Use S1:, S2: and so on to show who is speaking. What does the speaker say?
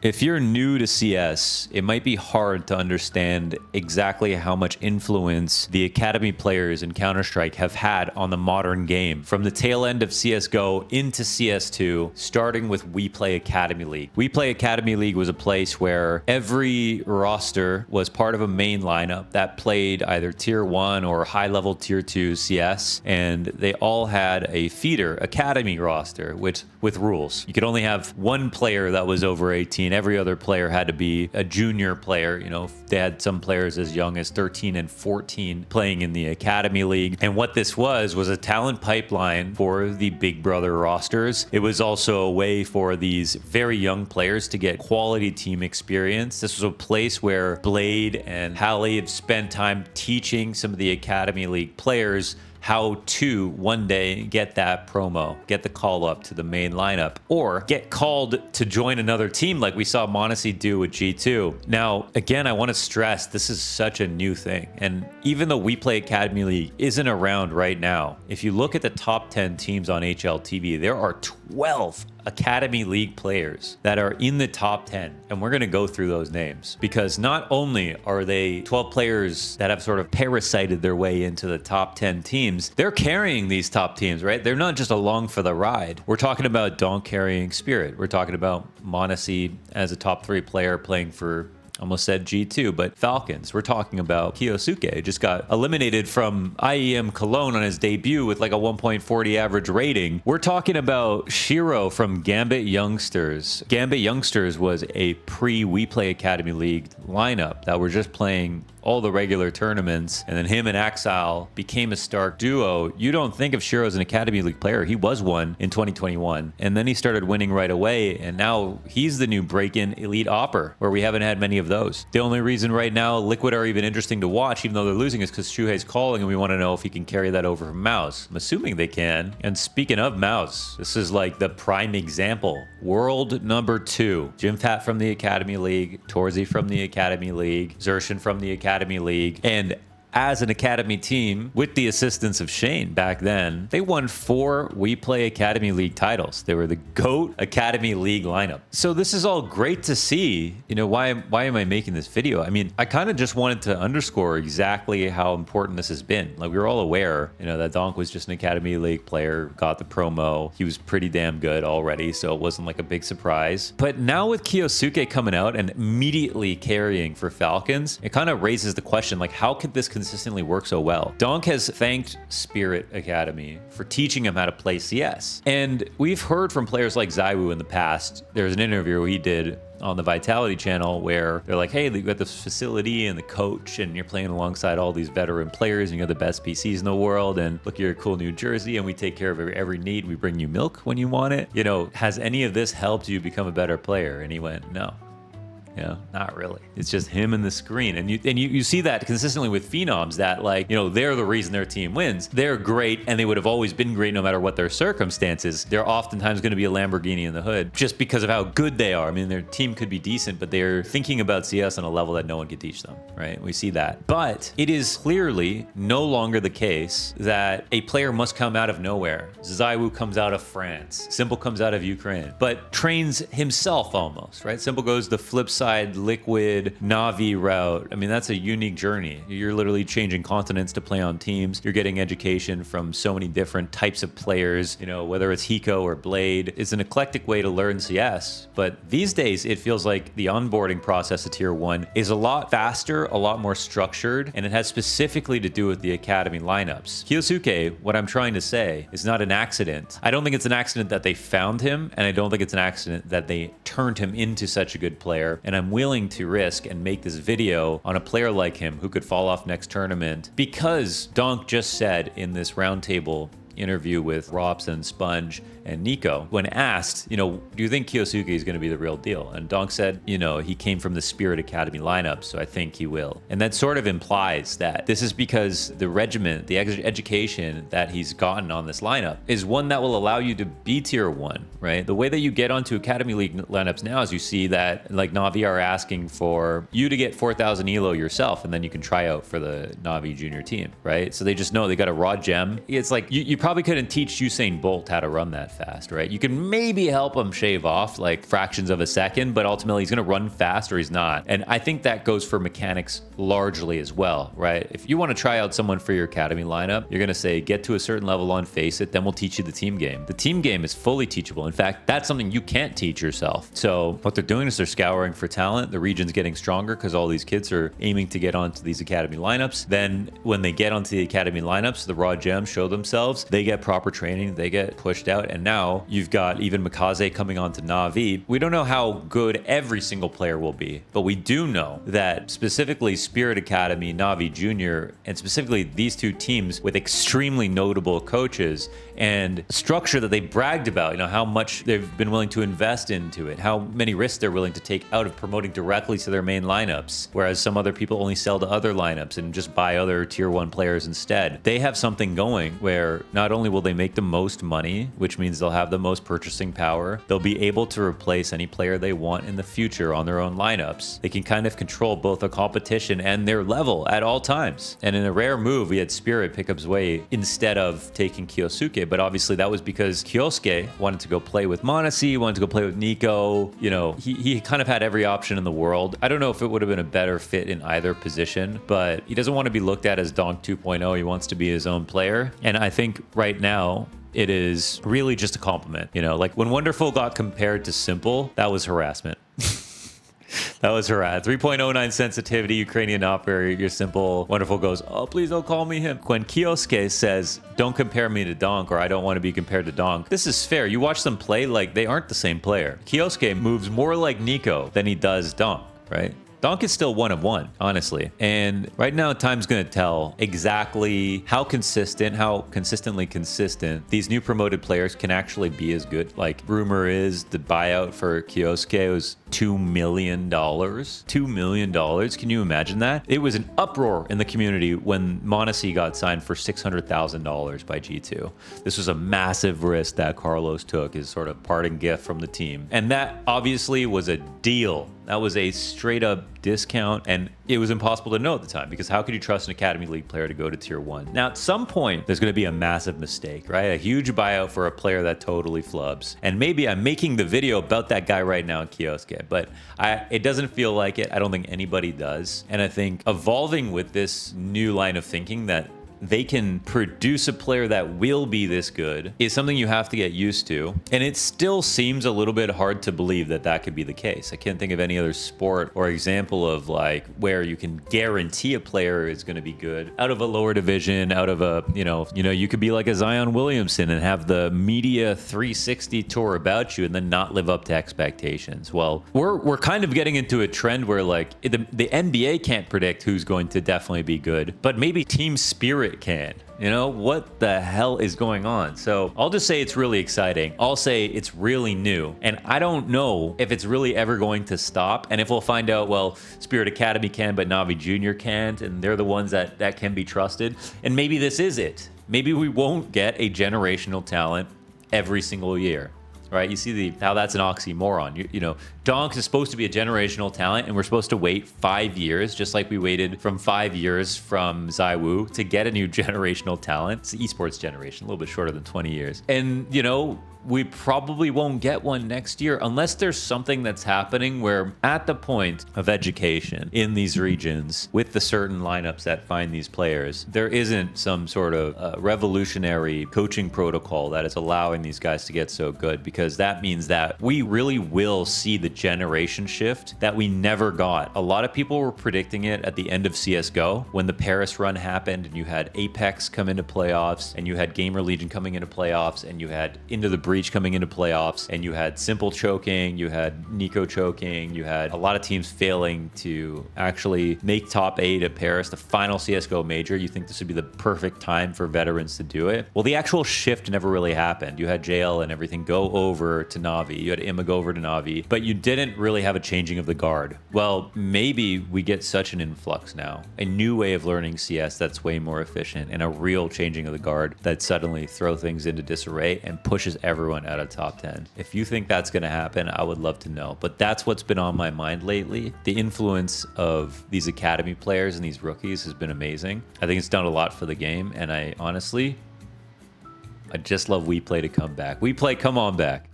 S1: If you're new to CS, it might be hard to understand exactly how much influence the Academy players in Counter-Strike have had on the modern game. From the tail end of CSGO into CS2, starting with WePlay Academy League. WePlay Academy League was a place where every roster was part of a main lineup that played either Tier 1 or high-level Tier 2 CS, and they all had a feeder Academy roster with rules. You could only have one player that was over 18. Every other player had to be a junior player. You know, they had some players as young as 13 and 14 playing in the Academy League. And what this was a talent pipeline for the Big Brother rosters. It was also a way for these very young players to get quality team experience. This was a place where Blade and Hallie have spent time teaching some of the Academy League players how to one day get that promo, get the call up to the main lineup, or get called to join another team like we saw m0NESY do with G2. Now, again, I want to stress this is such a new thing. And even though WePlay Academy League isn't around right now, if you look at the top 10 teams on HLTV, there are 12 Academy League players that are in the top 10. And we're going to go through those names because not only are they 12 players that have sort of parasited their way into the top 10 teams, they're carrying these top teams, right? They're not just along for the ride. We're talking about Donk carrying Spirit. We're talking about m0NESY as a top 3 player playing for, almost said G2, but Falcons. We're talking about KYOUSUKE. Just got eliminated from IEM Cologne on his debut with like a 1.40 average rating. We're talking about Shiro from Gambit Youngsters. Gambit Youngsters was a pre-WePlay Academy League lineup that were just playing all the regular tournaments, and then him and Axile became a Stark duo. You don't think of Shiro as an Academy League player. He was one in 2021, and then he started winning right away, and now he's the new break-in elite opper, where we haven't had many of those. The only reason right now Liquid are even interesting to watch, even though they're losing, is because Shuhei's calling, and we want to know if he can carry that over from Mouse. I'm assuming they can. And speaking of Mouse, this is like the prime example. World number 2. Jimfat from the Academy League, Torzy from the Academy League, Zershin from the Academy League, and as an Academy team, with the assistance of Shane back then, they won 4 WePlay Academy League titles. They were the GOAT Academy League lineup. So this is all great to see. You know, why am I making this video? I mean, I kind of just wanted to underscore exactly how important this has been. Like, we were all aware, you know, that Donk was just an Academy League player, got the promo. He was pretty damn good already, so it wasn't like a big surprise. But now with KYOUSUKE coming out and immediately carrying for Falcons, it kind of raises the question, like, how could this consistently work so well? Donk has thanked Spirit Academy for teaching him how to play CS. And we've heard from players like Zywoo in the past. There's an interview he did on the Vitality channel where they're like, hey, you got this facility and the coach, and you're playing alongside all these veteran players, and you got the best PCs in the world, and look, you're a cool New Jersey, and we take care of every need. We bring you milk when you want it. You know, has any of this helped you become a better player? And he went, no. You know, not really. It's just him and the screen. And you see that consistently with phenoms that, like, you know, they're the reason their team wins. They're great, and they would have always been great no matter what their circumstances. They're oftentimes going to be a Lamborghini in the hood just because of how good they are. I mean, their team could be decent, but they're thinking about CS on a level that no one could teach them, right? We see that. But it is clearly no longer the case that a player must come out of nowhere. Zywoo comes out of France. Simple comes out of Ukraine, but trains himself almost, right? Simple goes the flip side, Liquid, Na'Vi route. I mean, that's a unique journey. You're literally changing continents to play on teams. You're getting education from so many different types of players, you know, whether it's Hiko or Blade. It's an eclectic way to learn CS, but these days it feels like the onboarding process at Tier 1 is a lot faster, a lot more structured, and it has specifically to do with the Academy lineups. KYOUSUKE, what I'm trying to say, is not an accident. I don't think it's an accident that they found him, and I don't think it's an accident that they turned him into such a good player. And I'm willing to risk and make this video on a player like him who could fall off next tournament because Donk just said in this roundtable interview with Robson, Sponge, and Nico, when asked, you know, do you think KYOUSUKE is going to be the real deal? And Donk said, you know, he came from the Spirit Academy lineup, so I think he will. And that sort of implies that this is because the regiment, the education that he's gotten on this lineup is one that will allow you to be Tier 1, right? The way that you get onto Academy League lineups now is you see that, like, Na'Vi are asking for you to get 4,000 elo yourself, and then you can try out for the Na'Vi junior team, right? So they just know they got a raw gem. It's like, you probably couldn't teach Usain Bolt how to run that fast, right? You can maybe help him shave off like fractions of a second, but ultimately he's going to run fast or he's not. And I think that goes for mechanics largely as well, right? If you want to try out someone for your academy lineup, you're going to say, get to a certain level on Face It, then we'll teach you the team game. The team game is fully teachable. In fact, that's something you can't teach yourself. So what they're doing is they're scouring for talent. The region's getting stronger because all these kids are aiming to get onto these academy lineups. Then when they get onto the academy lineups, the raw gems show themselves. They get proper training. They get pushed out. And now you've got even Mikaze coming onto Na'Vi. We don't know how good every single player will be, but we do know that specifically Spirit Academy, Na'Vi Junior, and specifically these two teams with extremely notable coaches and structure that they bragged about, you know, how much they've been willing to invest into it, how many risks they're willing to take out of promoting directly to their main lineups, whereas some other people only sell to other lineups and just buy other tier 1 players instead. They have something going where not only will they make the most money, which means they'll have the most purchasing power, they'll be able to replace any player they want in the future on their own lineups. They can kind of control both the competition and their level at all times. And in a rare move, we had Spirit pick up Zwei instead of taking KYOUSUKE, but obviously that was because KYOSUKE wanted to go play with Monesi, wanted to go play with Nico. You know, he kind of had every option in the world. I don't know if it would have been a better fit in either position, but he doesn't want to be looked at as Donk 2.0. He wants to be his own player. And I think right now, it is really just a compliment. You know, like when Wonderful got compared to Simple, that was harassment. That was her ad. 3.09 sensitivity, Ukrainian operator, you're Simple. Wonderful goes, oh, please don't call me him. When KYOUSUKE says, don't compare me to Donk, or I don't want to be compared to Donk, this is fair. You watch them play, like they aren't the same player. KYOUSUKE moves more like Nico than he does Donk, right? Donk is still 1 of 1, honestly. And right now, time's going to tell exactly how consistently consistent these new promoted players can actually be as good. Like, rumor is the buyout for KYOUSUKE was $2 million. $2 million. Can you imagine that? It was an uproar in the community when Monesi got signed for $600,000 by G2. This was a massive risk that Carlos took, his sort of parting gift from the team. And that obviously was a deal. That was a straight up discount, and it was impossible to know at the time because how could you trust an Academy League player to go to tier 1? Now, at some point, there's going to be a massive mistake, right? A huge buyout for a player that totally flubs. And maybe I'm making the video about that guy right now in KYOUSUKE, but it doesn't feel like it. I don't think anybody does. And I think evolving with this new line of thinking that they can produce a player that will be this good is something you have to get used to. And it still seems a little bit hard to believe that that could be the case. I can't think of any other sport or example of like where you can guarantee a player is going to be good out of a lower division, out of a, you know, you could be like a Zion Williamson and have the media 360 tour about you and then not live up to expectations. Well, we're kind of getting into a trend where like the NBA can't predict who's going to definitely be good, but maybe team spirit can. You know, what the hell is going on? So I'll just say it's really exciting. I'll say it's really new. And I don't know if it's really ever going to stop. And if we'll find out, well, Spirit Academy can, but Na'Vi Junior can't. And they're the ones that can be trusted. And maybe this is it. Maybe we won't get a generational talent every single year. Right? You see how that's an oxymoron. You know, Donk is supposed to be a generational talent, and we're supposed to wait 5 years, just like we waited from 5 years from Zaiwu to get a new generational talent. It's the esports generation, a little bit shorter than 20 years. And, you know, we probably won't get one next year unless there's something that's happening where at the point of education in these regions with the certain lineups that find these players, there isn't some sort of revolutionary coaching protocol that is allowing these guys to get so good, because that means that we really will see the generation shift that we never got. A lot of people were predicting it at the end of CSGO when the Paris run happened and you had Apex come into playoffs and you had Gamer Legion coming into playoffs and you had Into the Breach coming into playoffs, and you had Simple choking, you had Nico choking, you had a lot of teams failing to actually make top 8 at Paris, the final CSGO major. You think this would be the perfect time for veterans to do it? Well, the actual shift never really happened. You had JL and everything go over to Na'Vi, you had Imma go over to Na'Vi, but you didn't really have a changing of the guard. Well, maybe we get such an influx now, a new way of learning CS that's way more efficient, and a real changing of the guard that suddenly throw things into disarray and pushes everyone out of top 10. If you think that's going to happen, I would love to know. But that's what's been on my mind lately. The influence of these academy players and these rookies has been amazing. I think it's done a lot for the game, and I honestly I just love WePlay to come back. WePlay, come on back.